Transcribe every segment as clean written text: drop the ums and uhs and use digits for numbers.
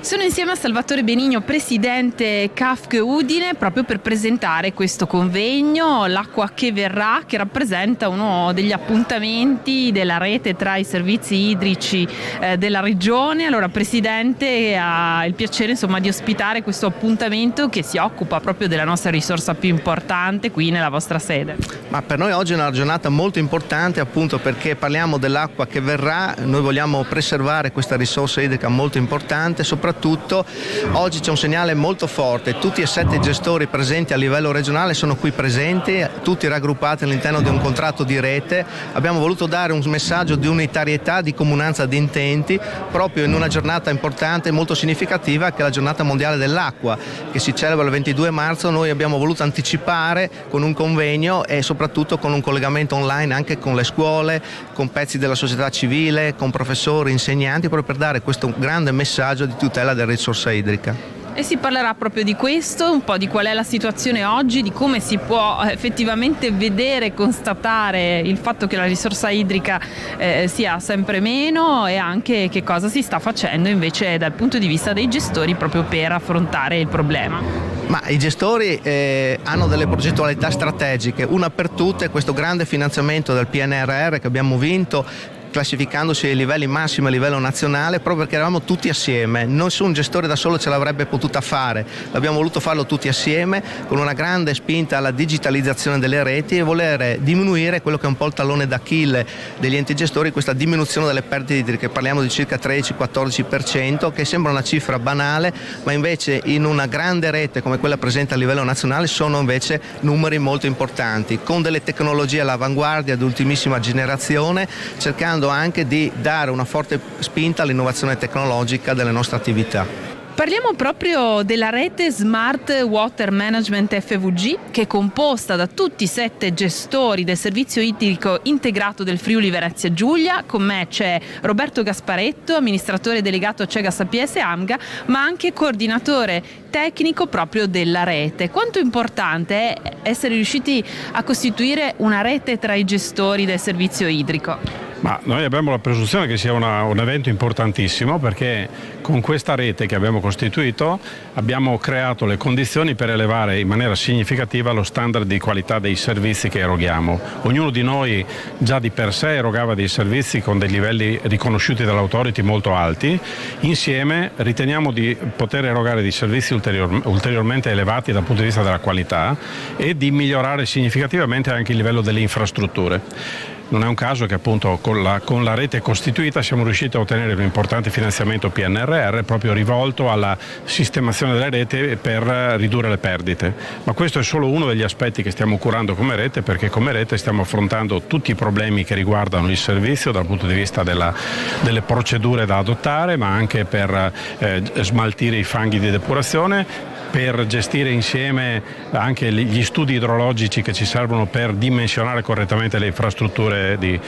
Sono insieme a Salvatore Benigno, presidente CAFC Udine, proprio per presentare questo convegno, L'acqua che verrà, che rappresenta uno degli appuntamenti della rete tra i servizi idrici della regione. Allora, presidente, ha il piacere di ospitare questo appuntamento che si occupa proprio della nostra risorsa più importante qui nella vostra sede. Ma per noi oggi è una giornata molto importante, appunto perché parliamo dell'acqua che verrà. Noi vogliamo preservare questa risorsa idrica molto importante. Soprattutto oggi c'è un segnale molto forte: tutti e 7 gestori presenti a livello regionale sono qui presenti, tutti raggruppati all'interno di un contratto di rete. Abbiamo voluto dare un messaggio di unitarietà, di comunanza di intenti, proprio in una giornata importante e molto significativa che è la giornata mondiale dell'acqua, che si celebra il 22 marzo. Noi abbiamo voluto anticipare con un convegno e soprattutto con un collegamento online anche con le scuole, con pezzi della società civile, con professori, insegnanti, proprio per dare questo grande messaggio di tutela della risorsa idrica. E si parlerà proprio di questo, un po' di qual è la situazione oggi, di come si può effettivamente vedere e constatare il fatto che la risorsa idrica sia sempre meno, e anche che cosa si sta facendo invece dal punto di vista dei gestori proprio per affrontare il problema. Ma i gestori hanno delle progettualità strategiche, una per tutte questo grande finanziamento del PNRR che abbiamo vinto, classificandosi ai livelli massimi a livello nazionale, proprio perché eravamo tutti assieme. Nessun gestore da solo ce l'avrebbe potuta fare, abbiamo voluto farlo tutti assieme con una grande spinta alla digitalizzazione delle reti e voler diminuire quello che è un po' il tallone d'Achille degli enti gestori, questa diminuzione delle perdite idriche. Parliamo di circa 13-14%, che sembra una cifra banale, ma invece in una grande rete come quella presente a livello nazionale sono invece numeri molto importanti, con delle tecnologie all'avanguardia di ultimissima generazione, cercando anche di dare una forte spinta all'innovazione tecnologica delle nostre attività. Parliamo proprio della rete Smart Water Management FVG, che è composta da tutti 7 gestori del servizio idrico integrato del Friuli Venezia Giulia. Con me c'è Roberto Gasparetto, amministratore delegato Cegas APS AMGA, ma anche coordinatore tecnico proprio della rete. Quanto importante è essere riusciti a costituire una rete tra i gestori del servizio idrico? Ma noi abbiamo la presunzione che sia un evento importantissimo, perché con questa rete che abbiamo costituito abbiamo creato le condizioni per elevare in maniera significativa lo standard di qualità dei servizi che eroghiamo. Ognuno di noi già di per sé erogava dei servizi con dei livelli riconosciuti dall'autority molto alti. Insieme riteniamo di poter erogare dei servizi ulteriormente elevati dal punto di vista della qualità e di migliorare significativamente anche il livello delle infrastrutture. Non è un caso che appunto con la rete costituita siamo riusciti a ottenere un importante finanziamento PNRR proprio rivolto alla sistemazione delle reti per ridurre le perdite. Ma questo è solo uno degli aspetti che stiamo curando come rete, perché come rete stiamo affrontando tutti i problemi che riguardano il servizio dal punto di vista delle procedure da adottare, ma anche per smaltire i fanghi di depurazione, per gestire insieme anche gli studi idrologici che ci servono per dimensionare correttamente le infrastrutture di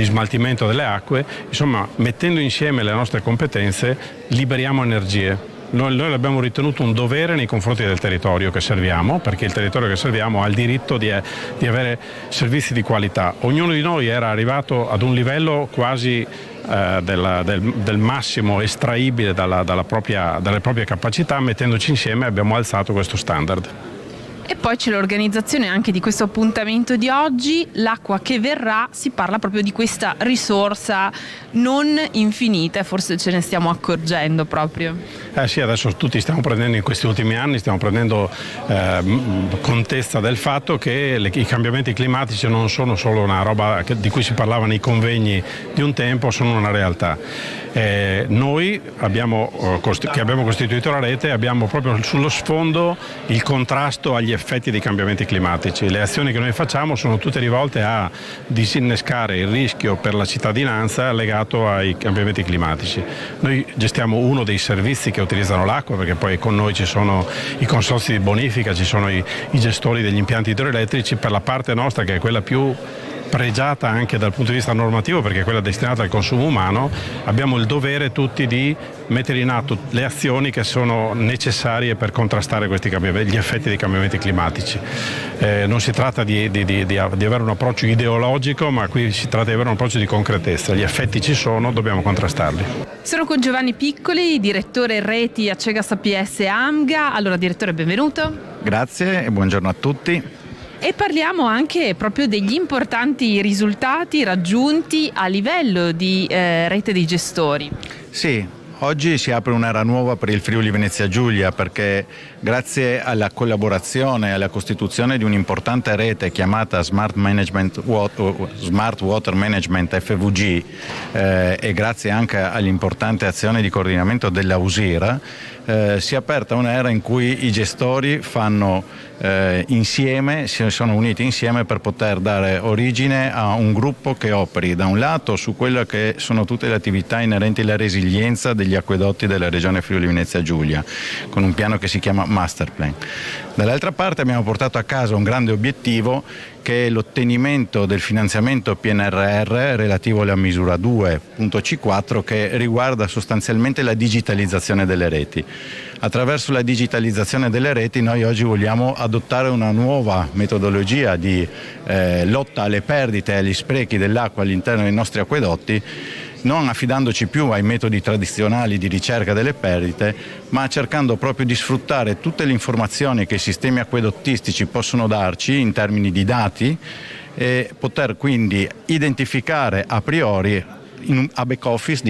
smaltimento delle acque. Insomma, mettendo insieme le nostre competenze liberiamo energie. Noi l'abbiamo ritenuto un dovere nei confronti del territorio che serviamo, perché il territorio che serviamo ha il diritto di avere servizi di qualità. Ognuno di noi era arrivato ad un livello quasi del massimo estraibile dalle proprie capacità. Mettendoci insieme abbiamo alzato questo standard. E poi c'è l'organizzazione anche di questo appuntamento di oggi, L'acqua che verrà. Si parla proprio di questa risorsa non infinita, forse ce ne stiamo accorgendo proprio. Sì, adesso tutti stiamo prendendo, in questi ultimi anni stiamo prendendo contezza del fatto che i cambiamenti climatici non sono solo una roba di cui si parlava nei convegni di un tempo, sono una realtà. Noi che abbiamo costituito la rete abbiamo proprio sullo sfondo il contrasto agli effetti dei cambiamenti climatici. Le azioni che noi facciamo sono tutte rivolte a disinnescare il rischio per la cittadinanza legato ai cambiamenti climatici. Noi gestiamo uno dei servizi che utilizzano l'acqua, perché poi con noi ci sono i consorzi di bonifica, ci sono i gestori degli impianti idroelettrici. Per la parte nostra, che è quella più pregiata anche dal punto di vista normativo, perché è quella destinata al consumo umano, abbiamo il dovere tutti di mettere in atto le azioni che sono necessarie per contrastare gli effetti dei cambiamenti climatici. Non si tratta di avere un approccio ideologico, ma qui si tratta di avere un approccio di concretezza. Gli effetti ci sono, dobbiamo contrastarli. Sono con Giovanni Piccoli, direttore reti a Cegas APS AMGA. Allora, direttore, benvenuto. Grazie e buongiorno a tutti. E parliamo anche proprio degli importanti risultati raggiunti a livello di rete dei gestori. Sì. Oggi si apre un'era nuova per il Friuli Venezia Giulia, perché grazie alla collaborazione e alla costituzione di un'importante rete chiamata Smart Water Management FVG e grazie anche all'importante azione di coordinamento dell'AUSIR, si è aperta un'era in cui i gestori si sono uniti insieme per poter dare origine a un gruppo che operi da un lato su quelle che sono tutte le attività inerenti alla resilienza degli acquedotti della regione Friuli Venezia Giulia, con un piano che si chiama Master Plan. Dall'altra parte abbiamo portato a casa un grande obiettivo, che è l'ottenimento del finanziamento PNRR relativo alla misura 2.C4, che riguarda sostanzialmente la digitalizzazione delle reti. Attraverso la digitalizzazione delle reti noi oggi vogliamo adottare una nuova metodologia di lotta alle perdite e agli sprechi dell'acqua all'interno dei nostri acquedotti, non affidandoci più ai metodi tradizionali di ricerca delle perdite, ma cercando proprio di sfruttare tutte le informazioni che i sistemi acquedottistici possono darci in termini di dati e poter quindi identificare a priori, a back office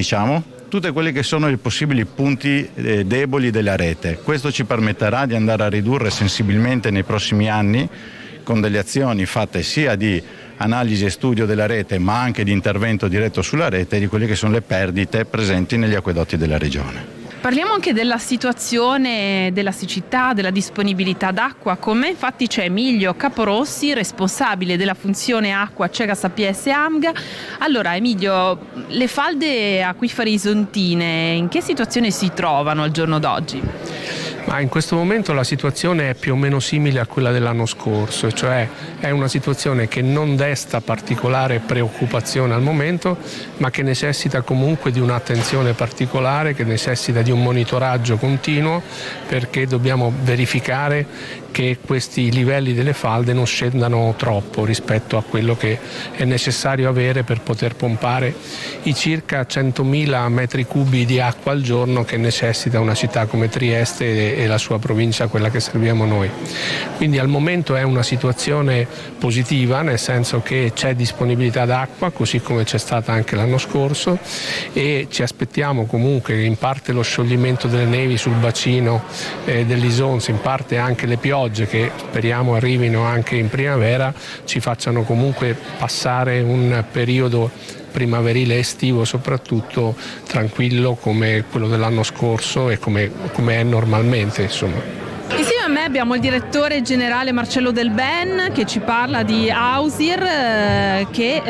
tutte quelle che sono i possibili punti deboli della rete. Questo ci permetterà di andare a ridurre sensibilmente nei prossimi anni, con delle azioni fatte sia di analisi e studio della rete, ma anche di intervento diretto sulla rete, di quelle che sono le perdite presenti negli acquedotti della regione. Parliamo anche della situazione della siccità, della disponibilità d'acqua. Con me infatti c'è Emilio Caporossi, responsabile della funzione acqua a Cegas APS AMGA. Allora Emilio, le falde acquifere isontine in che situazione si trovano al giorno d'oggi? Ma in questo momento la situazione è più o meno simile a quella dell'anno scorso, cioè è una situazione che non desta particolare preoccupazione al momento, ma che necessita comunque di un'attenzione particolare, che necessita di un monitoraggio continuo, perché dobbiamo verificare che questi livelli delle falde non scendano troppo rispetto a quello che è necessario avere per poter pompare i circa 100.000 metri cubi di acqua al giorno che necessita una città come Trieste e la sua provincia, quella che serviamo noi. Quindi al momento è una situazione positiva, nel senso che c'è disponibilità d'acqua, così come c'è stata anche l'anno scorso, e ci aspettiamo comunque in parte lo scioglimento delle nevi sul bacino dell'Isonzo, in parte anche le piogge che speriamo arrivino anche in primavera, ci facciano comunque passare un periodo primaverile estivo soprattutto tranquillo come quello dell'anno scorso e come è normalmente, insomma. Insieme a me abbiamo il direttore generale Marcello Del Ben, che ci parla di AUSIR, che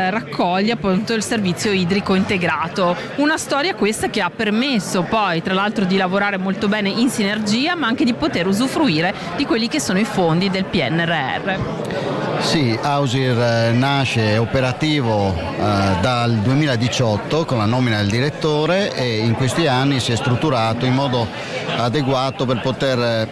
raccoglie appunto il servizio idrico integrato. Una storia questa che ha permesso poi tra l'altro di lavorare molto bene in sinergia, ma anche di poter usufruire di quelli che sono i fondi del PNRR. Sì, AUSIR nasce operativo dal 2018 con la nomina del direttore e in questi anni si è strutturato in modo adeguato per poter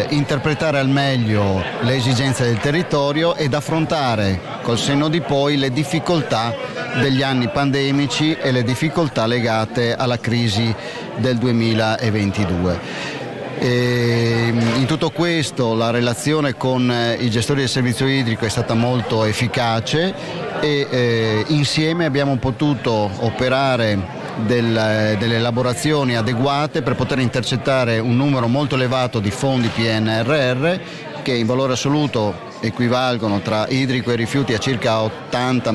interpretare al meglio le esigenze del territorio ed affrontare col senno di poi le difficoltà degli anni pandemici e le difficoltà legate alla crisi del 2022. In tutto questo la relazione con i gestori del servizio idrico è stata molto efficace e insieme abbiamo potuto operare delle elaborazioni adeguate per poter intercettare un numero molto elevato di fondi PNRR che in valore assoluto equivalgono tra idrico e rifiuti a circa 80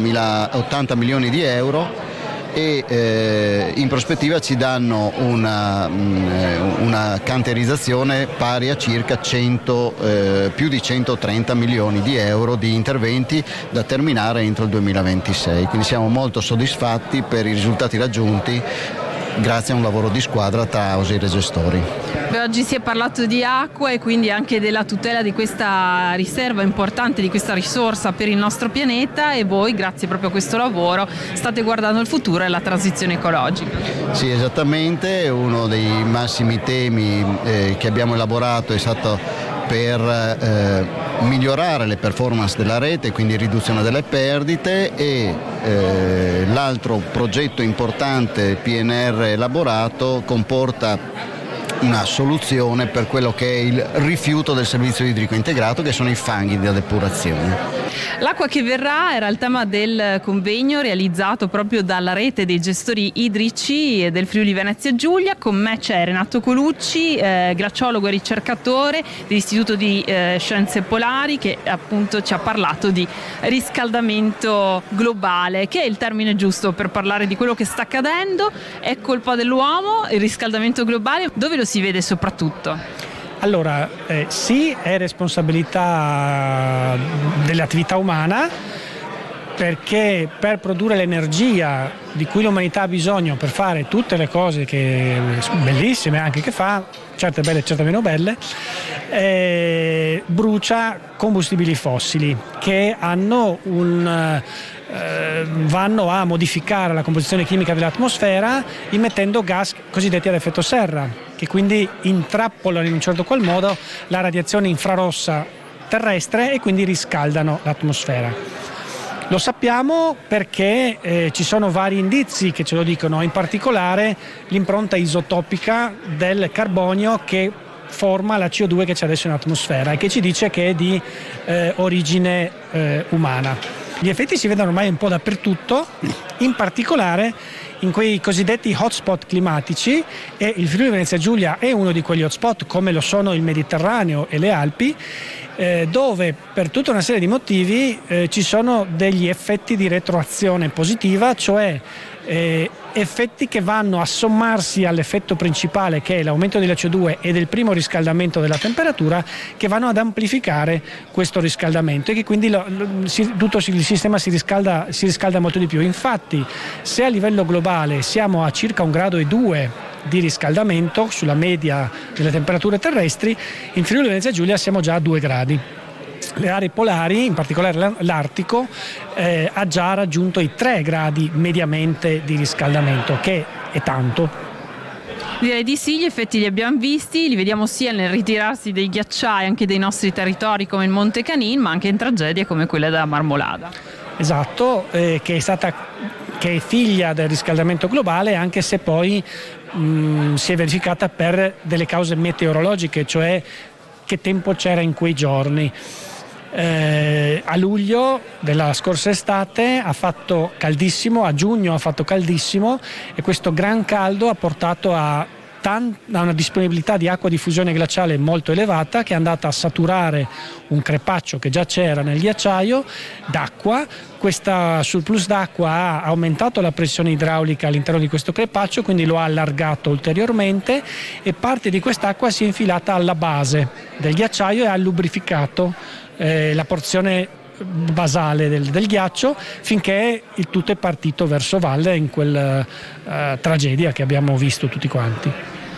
milioni di euro e in prospettiva ci danno una cantierizzazione pari a circa più di 130 milioni di euro di interventi da terminare entro il 2026. Quindi siamo molto soddisfatti per i risultati raggiunti grazie a un lavoro di squadra tra Ausir e gestori. Oggi si è parlato di acqua e quindi anche della tutela di questa riserva importante, di questa risorsa per il nostro pianeta, e voi, grazie proprio a questo lavoro, state guardando il futuro e la transizione ecologica. Sì, esattamente, uno dei massimi temi che abbiamo elaborato è stato per migliorare le performance della rete, quindi riduzione delle perdite, e l'altro progetto importante PNR elaborato comporta una soluzione per quello che è il rifiuto del servizio idrico integrato, che sono i fanghi da depurazione. L'acqua che verrà era il tema del convegno realizzato proprio dalla rete dei gestori idrici del Friuli Venezia Giulia. Con me c'è Renato Colucci, glaciologo e ricercatore dell'Istituto di Scienze Polari, che appunto ci ha parlato di riscaldamento globale, che è il termine giusto per parlare di quello che sta accadendo. È colpa dell'uomo il riscaldamento globale? Dove lo si vede soprattutto? Allora, sì, è responsabilità dell'attività umana, perché per produrre l'energia di cui l'umanità ha bisogno per fare tutte le cose che bellissime anche che fa, certe belle e certe meno belle, brucia combustibili fossili che vanno a modificare la composizione chimica dell'atmosfera, immettendo gas cosiddetti ad effetto serra, che quindi intrappolano in un certo qual modo la radiazione infrarossa terrestre e quindi riscaldano l'atmosfera. Lo sappiamo perché ci sono vari indizi che ce lo dicono, in particolare l'impronta isotopica del carbonio che forma la CO2 che c'è adesso in atmosfera e che ci dice che è di origine umana. Gli effetti si vedono ormai un po' dappertutto, in particolare in quei cosiddetti hotspot climatici, e il Friuli Venezia Giulia è uno di quegli hotspot, come lo sono il Mediterraneo e le Alpi, dove per tutta una serie di motivi ci sono degli effetti di retroazione positiva, cioè effetti che vanno a sommarsi all'effetto principale, che è l'aumento della CO2 e del primo riscaldamento della temperatura, che vanno ad amplificare questo riscaldamento e che quindi tutto il sistema si riscalda molto di più. Infatti, se a livello globale siamo a circa 1,2 gradi di riscaldamento sulla media delle temperature terrestri, in Friuli Venezia Giulia siamo già a 2 gradi. Le aree polari, in particolare l'Artico, ha già raggiunto i 3 gradi mediamente di riscaldamento, che è tanto. Direi di sì, gli effetti li abbiamo visti, li vediamo sia nel ritirarsi dei ghiacciai anche dei nostri territori come il Monte Canin, ma anche in tragedie come quella della Marmolada. Esatto, che è figlia del riscaldamento globale, anche se poi si è verificata per delle cause meteorologiche, cioè che tempo c'era in quei giorni. A luglio della scorsa estate ha fatto caldissimo, a giugno ha fatto caldissimo, e questo gran caldo ha portato a una disponibilità di acqua di fusione glaciale molto elevata, che è andata a saturare un crepaccio che già c'era nel ghiacciaio d'acqua. Questa surplus d'acqua ha aumentato la pressione idraulica all'interno di questo crepaccio, quindi lo ha allargato ulteriormente, e parte di quest'acqua si è infilata alla base del ghiacciaio e ha lubrificato la porzione basale del ghiaccio, finché il tutto è partito verso valle in quella tragedia che abbiamo visto tutti quanti.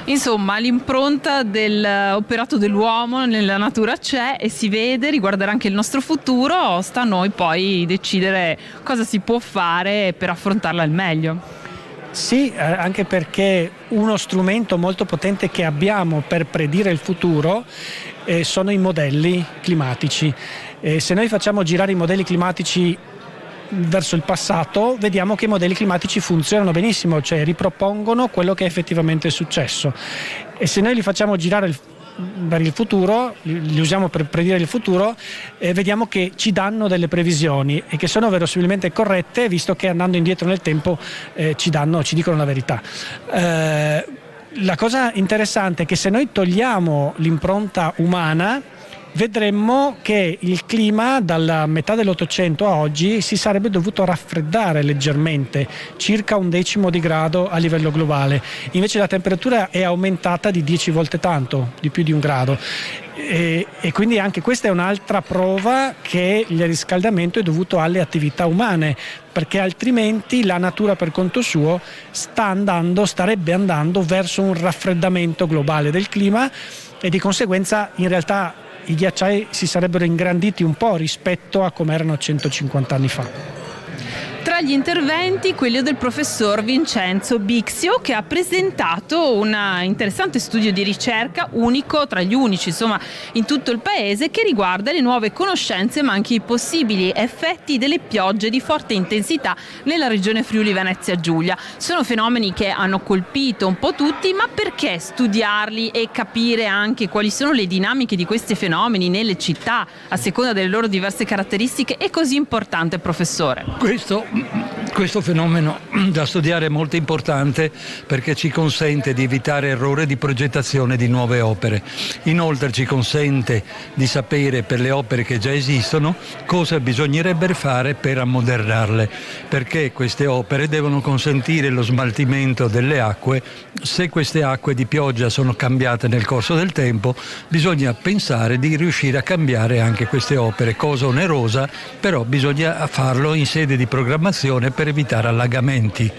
Insomma, l'impronta dell'operato dell'uomo nella natura c'è e si vede, riguarderà anche il nostro futuro, sta a noi poi decidere cosa si può fare per affrontarla al meglio. Sì, anche perché uno strumento molto potente che abbiamo per predire il futuro sono i modelli climatici. Se noi facciamo girare i modelli climatici verso il passato, vediamo che i modelli climatici funzionano benissimo, cioè ripropongono quello che è effettivamente successo, e se noi li facciamo girare per il futuro, li usiamo per predire il futuro, vediamo che ci danno delle previsioni e che sono verosimilmente corrette, visto che andando indietro nel tempo ci dicono la verità. La cosa interessante è che se noi togliamo l'impronta umana vedremmo che il clima dalla metà dell'Ottocento a oggi si sarebbe dovuto raffreddare leggermente, circa 1/10 di grado a livello globale. Invece la temperatura è aumentata di 10 volte tanto, di più di 1 grado. E quindi anche questa è un'altra prova che il riscaldamento è dovuto alle attività umane, perché altrimenti la natura per conto suo starebbe andando verso un raffreddamento globale del clima e di conseguenza in realtà i ghiacciai si sarebbero ingranditi un po' rispetto a come erano 150 anni fa. Tra gli interventi quello del professor Vincenzo Bixio, che ha presentato un interessante studio di ricerca, unico tra gli unici insomma in tutto il paese, che riguarda le nuove conoscenze ma anche i possibili effetti delle piogge di forte intensità nella regione Friuli Venezia Giulia. Sono fenomeni che hanno colpito un po' tutti, ma perché studiarli e capire anche quali sono le dinamiche di questi fenomeni nelle città a seconda delle loro diverse caratteristiche è così importante, professore? Questo fenomeno da studiare è molto importante perché ci consente di evitare errori di progettazione di nuove opere. Inoltre ci consente di sapere per le opere che già esistono cosa bisognerebbe fare per ammodernarle, perché queste opere devono consentire lo smaltimento delle acque. Se queste acque di pioggia sono cambiate nel corso del tempo, bisogna pensare di riuscire a cambiare anche queste opere, cosa onerosa, però bisogna farlo in sede di programmazione per evitare allagamenti.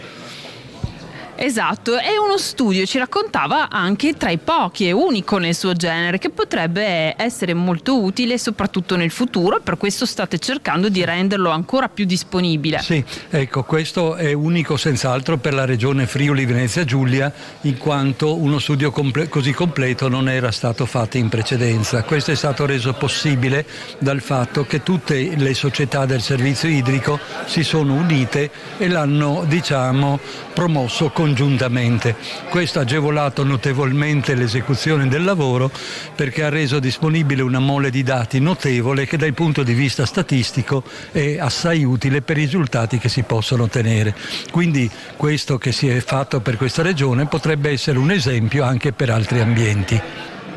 Esatto, e uno studio ci raccontava anche tra i pochi e unico nel suo genere che potrebbe essere molto utile soprattutto nel futuro, e per questo state cercando di renderlo ancora più disponibile. Sì, ecco, questo è unico senz'altro per la regione Friuli Venezia Giulia, in quanto uno studio così completo non era stato fatto in precedenza. Questo è stato reso possibile dal fatto che tutte le società del servizio idrico si sono unite e l'hanno, promosso congiuntamente. Questo ha agevolato notevolmente l'esecuzione del lavoro perché ha reso disponibile una mole di dati notevole che dal punto di vista statistico è assai utile per i risultati che si possono ottenere. Quindi questo che si è fatto per questa regione potrebbe essere un esempio anche per altri ambienti.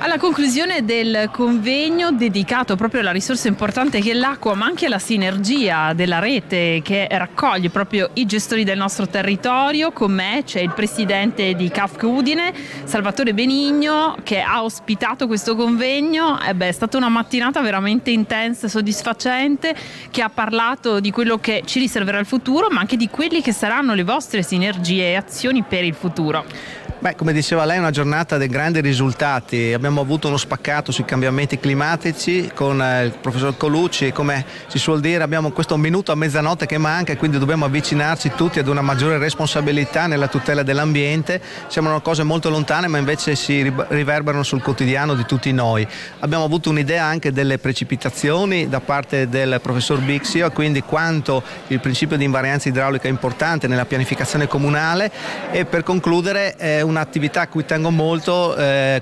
Alla conclusione del convegno dedicato proprio alla risorsa importante che è l'acqua, ma anche alla sinergia della rete che raccoglie proprio i gestori del nostro territorio, con me c'è il presidente di CAFC Udine, Salvatore Benigno, che ha ospitato questo convegno. È stata una mattinata veramente intensa e soddisfacente, che ha parlato di quello che ci riserverà il futuro, ma anche di quelli che saranno le vostre sinergie e azioni per il futuro. Come diceva lei, è una giornata dei grandi risultati. Abbiamo avuto uno spaccato sui cambiamenti climatici con il professor Colucci e, come si suol dire, abbiamo questo minuto a mezzanotte che manca e quindi dobbiamo avvicinarci tutti ad una maggiore responsabilità nella tutela dell'ambiente. Sembrano cose molto lontane ma invece si riverberano sul quotidiano di tutti noi. Abbiamo avuto un'idea anche delle precipitazioni da parte del professor Bixio e quindi quanto il principio di invarianza idraulica è importante nella pianificazione comunale, e per concludere è un'attività a cui tengo molto,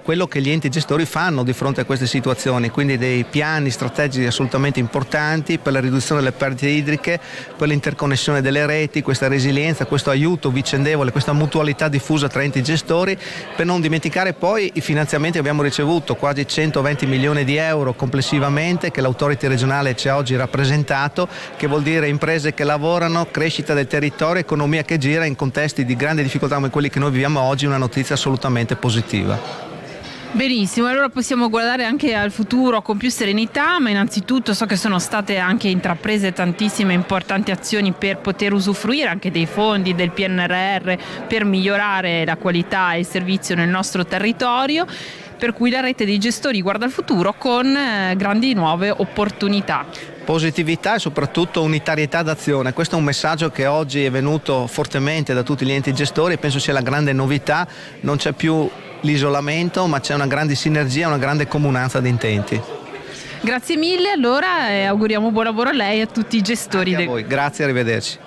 quello che gli enti gestori fanno di fronte a queste situazioni, quindi dei piani strategici assolutamente importanti per la riduzione delle perdite idriche, per l'interconnessione delle reti, questa resilienza, questo aiuto vicendevole, questa mutualità diffusa tra enti gestori, per non dimenticare poi i finanziamenti che abbiamo ricevuto, quasi 120 milioni di euro complessivamente che l'autority regionale ci ha oggi rappresentato, che vuol dire imprese che lavorano, crescita del territorio, economia che gira in contesti di grande difficoltà come quelli che noi viviamo oggi, una notizia assolutamente positiva. Benissimo, allora possiamo guardare anche al futuro con più serenità, ma innanzitutto so che sono state anche intraprese tantissime importanti azioni per poter usufruire anche dei fondi del PNRR per migliorare la qualità e il servizio nel nostro territorio, per cui la rete dei gestori guarda al futuro con grandi nuove opportunità. Positività e soprattutto unitarietà d'azione, questo è un messaggio che oggi è venuto fortemente da tutti gli enti gestori e penso sia la grande novità. Non c'è più l'isolamento ma c'è una grande sinergia, una grande comunanza di intenti. Grazie mille allora e auguriamo buon lavoro a lei e a tutti i gestori. Anche a voi. Grazie, arrivederci.